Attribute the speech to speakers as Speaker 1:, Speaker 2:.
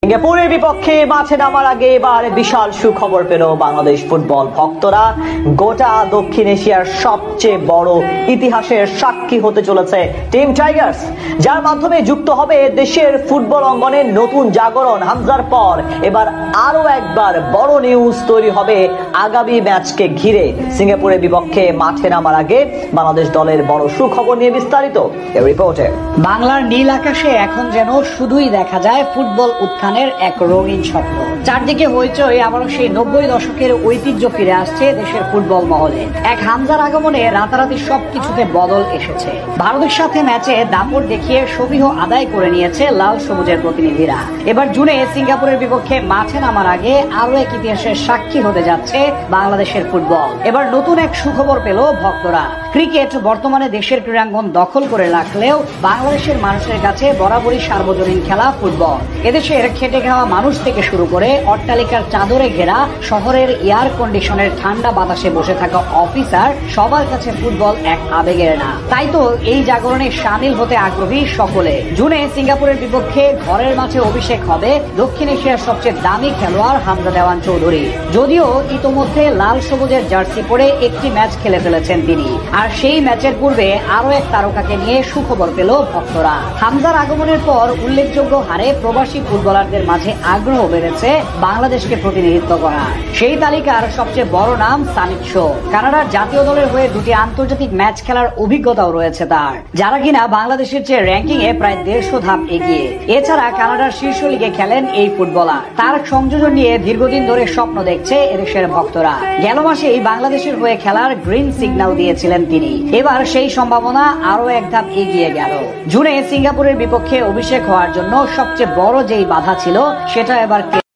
Speaker 1: সিঙ্গাপুরের বিপক্ষে মাঠে নামার আগে এবার বিশাল সুখবর পেল বাংলাদেশ ফুটবল ভক্তরা। গোটা দক্ষিণ এশিয়ার সবচেয়ে বড় ইতিহাসের সাক্ষী হতে চলেছে টিম টাইগার্স, যার মাধ্যমে যুক্ত হবে দেশের ফুটবল অঙ্গনে নতুন জাগরণ। হামজার পর এবার আরো একবার বড় নিউজ তৈরি হবে আগামী ম্যাচকে ঘিরে। সিঙ্গাপুরের বিপক্ষে মাঠে নামার আগে বাংলাদেশ দলের বড় সুখবর নিয়ে বিস্তারিত এই রিপোর্টে।
Speaker 2: বাংলার নীল আকাশে এখন যেন শুধুই দেখা যায় ফুটবল উত্থানের এক রঙিন স্বপ্ন। চারদিকে হইচই, আবারও সেই 90 দশকের ঐতিহ্য ফিরে আসছে দেশের ফুটবল মহলে। এক হামজার আগমনে রাতারাতি সবকিছুতে বদল এসেছে। ভারতের সাথে ম্যাচে দাপট দেখিয়ে সবিহ আদায় করে নিয়েছে লাল সবুজের প্রতিনিধিরা। এবার জুনে সিঙ্গাপুরের বিপক্ষে মাঠে নামার আগে আরো এক ইতিহাসের সাক্ষী হতে যাচ্ছে বাংলাদেশের ফুটবল। এবার নতুন এক সুখবর পেল ভক্তরা। ক্রিকেট বর্তমানে দেশের ক্রীড়াঙ্গন দখল করে রাখলেও বাংলাদেশের মানুষের কাছে বরাবরই সার্বজনীন খেলা ফুটবল। এদেশের খেটে খাওয়া মানুষ থেকে শুরু করে অট্টালিকার চাদরে ঘেরা শহরের এয়ার কন্ডিশনের ঠান্ডা বাতাসে বসে থাকা অফিসার, সবার কাছে ফুটবল এক আবেগের না। তাই তো এই জাগরণে সামিল হতে আগ্রহী সকলে। জুনে সিঙ্গাপুরের বিপক্ষে ঘরের মাঠে অভিষেক হবে দক্ষিণ এশিয়ার সবচেয়ে দামি খেলোয়াড় হামজা দেওয়ান চৌধুরী। যদিও ইতোমধ্যে লাল সবুজের জার্সি পরে একটি ম্যাচ খেলে ফেলেছেন তিনি, আর সেই ম্যাচের পূর্বে আরো এক তারকাকে নিয়ে সুখবর পেল ভক্তরা। হামজার আগমনের পর উল্লেখযোগ্য হারে প্রবাসী ফুটবলারদের মাঝে আগ্রহ বেড়েছে বাংলাদেশকে প্রতিনিধিত্ব করা। সেই তালিকার সবচেয়ে বড় নাম সানিক শো। কানাডার জাতীয় দলের হয়ে দুটি আন্তর্জাতিক ম্যাচ খেলার অভিজ্ঞতাও রয়েছে তার, যারা কিনা বাংলাদেশের চেয়ে র্যাঙ্কিং এ প্রায় 150 ধাপ এগিয়ে। এছাড়া কানাডার শীর্ষ লিগে খেলেন এই ফুটবলার। তার সংযোজন নিয়ে দীর্ঘদিন ধরে স্বপ্ন দেখছে এদেশের ভক্তরা। গেল মাসেই বাংলাদেশের হয়ে খেলার গ্রিন সিগন্যাল দিয়েছিলেন তিনি। এবার সেই সম্ভাবনা আরো এক ধাপ এগিয়ে গেল। জুনে সিঙ্গাপুরের বিপক্ষে অভিষেক হওয়ার জন্য সবচেয়ে বড় যেই বাধা ছিল সেটা এবার